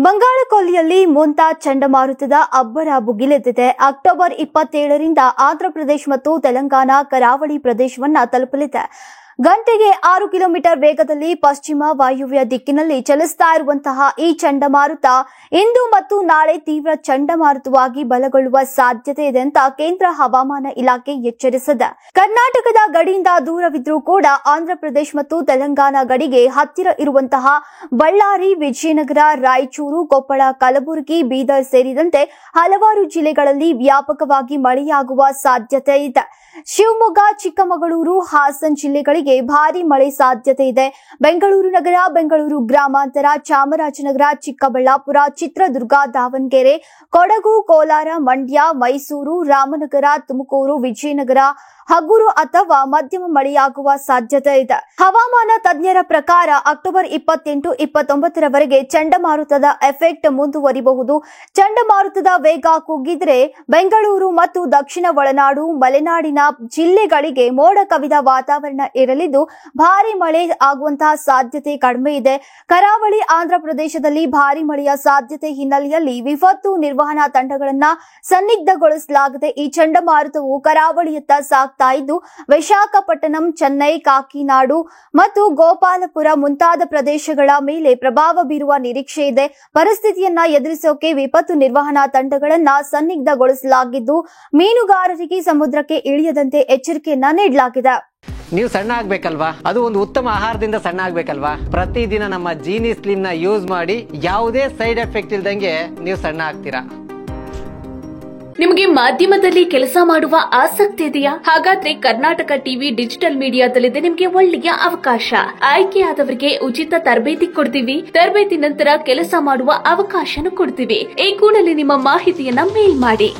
ಬಂಗಾಳಕೊಲ್ಲಿಯಲ್ಲಿ ಮೊಂತಾ ಚಂಡಮಾರುತದ ಅಬ್ಬರ ಭುಗಿಲೆದ್ದಿದೆ. ಅಕ್ಟೋಬರ್ 27ರಿಂದ ಆಂಧ್ರಪ್ರದೇಶ ಮತ್ತು ತೆಲಂಗಾಣ ಕರಾವಳಿ ಪ್ರದೇಶವನ್ನು ತಲುಪಲಿದೆ. ಗಂಟೆಗೆ 6 ಕಿಲೋಮೀಟರ್ ವೇಗದಲ್ಲಿ ಪಶ್ಚಿಮ ವಾಯುವ್ಯ ದಿಕ್ಕಿನಲ್ಲಿ ಚಲಿಸುತ್ತಾ ಇರುವಂತಹ ಈ ಚಂಡಮಾರುತ ಇಂದು ಮತ್ತು ನಾಳೆ ತೀವ್ರ ಚಂಡಮಾರುತವಾಗಿ ಬಲಗೊಳ್ಳುವ ಸಾಧ್ಯತೆ ಇದೆ ಅಂತ ಕೇಂದ್ರ ಹವಾಮಾನ ಇಲಾಖೆ ಎಚ್ಚರಿಸಿದೆ. ಕರ್ನಾಟಕದ ಗಡಿಯಿಂದ ದೂರವಿದ್ರೂ ಕೂಡ ಆಂಧ್ರಪ್ರದೇಶ ಮತ್ತು ತೆಲಂಗಾಣ ಗಡಿಗೆ ಹತ್ತಿರ ಇರುವಂತಹ ಬಳ್ಳಾರಿ, ವಿಜಯನಗರ, ರಾಯಚೂರು, ಕೊಪ್ಪಳ, ಕಲಬುರಗಿ, ಬೀದರ್ ಸೇರಿದಂತೆ ಹಲವಾರು ಜಿಲ್ಲೆಗಳಲ್ಲಿ ವ್ಯಾಪಕವಾಗಿ ಮಳೆಯಾಗುವ ಸಾಧ್ಯತೆ ಇದೆ. ಶಿವಮೊಗ್ಗ, ಚಿಕ್ಕಮಗಳೂರು, ಹಾಸನ ಜಿಲ್ಲೆಗಳಿಗೆ ಭಾರೀ ಮಳೆ ಸಾಧ್ಯತೆ ಇದೆ. ಬೆಂಗಳೂರು ನಗರ, ಬೆಂಗಳೂರು ಗ್ರಾಮಾಂತರ, ಚಾಮರಾಜನಗರ, ಚಿಕ್ಕಬಳ್ಳಾಪುರ, ಚಿತ್ರದುರ್ಗ, ದಾವಣಗೆರೆ, ಕೊಡಗು, ಕೋಲಾರ, ಮಂಡ್ಯ, ಮೈಸೂರು, ರಾಮನಗರ, ತುಮಕೂರು, ವಿಜಯನಗರ ಹಗುರು ಅಥವಾ ಮಧ್ಯಮ ಮಳೆಯಾಗುವ ಸಾಧ್ಯತೆ ಇದೆ. ಹವಾಮಾನ ತಜ್ಞರ ಪ್ರಕಾರ ಅಕ್ಟೋಬರ್ 28, 29ರವರೆಗೆ ಚಂಡಮಾರುತದ ಎಫೆಕ್ಟ್ ಮುಂದುವರಿಬಹುದು. ಚಂಡಮಾರುತದ ವೇಗ ಕುಗ್ಗಿದ್ರೆ ಬೆಂಗಳೂರು ಮತ್ತು ದಕ್ಷಿಣ ಒಳನಾಡು, ಮಲೆನಾಡಿನ ಜಿಲ್ಲೆಗಳಿಗೆ ಮೋಡ ಕವಿದ ವಾತಾವರಣ ಇರಲಿದ್ದು ಭಾರೀ ಮಳೆ ಆಗುವಂತಹ ಸಾಧ್ಯತೆ ಕಡಿಮೆ ಇದೆ. ಕರಾವಳಿ ಆಂಧ್ರಪ್ರದೇಶದಲ್ಲಿ ಭಾರೀ ಮಳೆಯ ಸಾಧ್ಯತೆ ಹಿನ್ನೆಲೆಯಲ್ಲಿ ವಿಪತ್ತು ನಿರ್ವಹಣಾ ತಂಡಗಳನ್ನ ಸನ್ನಿಗ್ಧಗೊಳಿಸಲಾಗಿದೆ. ಈ ಚಂಡಮಾರುತವು ಕರಾವಳಿಯತ್ತ ಸಾಗ್ತಾ ಇದ್ದು ವಿಶಾಖಪಟ್ಟಣಂ, ಚೆನ್ನೈ, ಕಾಕಿನಾಡು ಮತ್ತು ಗೋಪಾಲಪುರ ಮುಂತಾದ ಪ್ರದೇಶಗಳ ಮೇಲೆ ಪ್ರಭಾವ ಬೀರುವ ನಿರೀಕ್ಷೆ ಇದೆ. ಪರಿಸ್ಥಿತಿಯನ್ನ ಎದುರಿಸೋಕೆ ವಿಪತ್ತು ನಿರ್ವಹಣಾ ತಂಡಗಳನ್ನ ಸನ್ನಿಗ್ಧಗೊಳಿಸಲಾಗಿದ್ದು ಮೀನುಗಾರರಿಗೆ ಸಮುದ್ರಕ್ಕೆ ಇಳಿಯದಂತೆ ಎಚ್ಚರಿಕೆಯನ್ನ ನೀಡಲಾಗಿದೆ. ನೀವು ಸಣ್ಣ ಆಗ್ಬೇಕಲ್ವಾ? ಅದು ಒಂದು ಉತ್ತಮ ಆಹಾರದಿಂದ ಸಣ್ಣ ಆಗ್ಬೇಕಲ್ವಾ? ಪ್ರತಿದಿನ ನಮ್ಮ ಜೀನಿ ಸ್ಲಿಮ್ ನ ಯೂಸ್ ಮಾಡಿ ಯಾವುದೇ ಸೈಡ್ ಎಫೆಕ್ಟ್ ಇಲ್ದಂಗೆ ನೀವು ಸಣ್ಣ ಆಗ್ತೀರಾ. ನಿಮಗೆ ಮಾಧ್ಯಮದಲ್ಲಿ ಕೆಲಸ ಮಾಡುವ ಆಸಕ್ತಿ ಇದೆಯಾ? ಹಾಗಾದ್ರೆ ಕರ್ನಾಟಕ ಟಿವಿ ಡಿಜಿಟಲ್ ಮೀಡಿಯಾದಲ್ಲಿದೆ ನಿಮಗೆ ಒಳ್ಳೆಯ ಅವಕಾಶ. ಆಯ್ಕೆಯಾದವರಿಗೆ ಉಚಿತ ತರಬೇತಿ ಕೊಡ್ತೀವಿ. ತರಬೇತಿ ನಂತರ ಕೆಲಸ ಮಾಡುವ ಅವಕಾಶನೂ ಕೊಡ್ತೀವಿ. ಈ ಕೂಡಲೇ ನಿಮ್ಮ ಮಾಹಿತಿಯನ್ನ ಮೇಲ್ ಮಾಡಿ.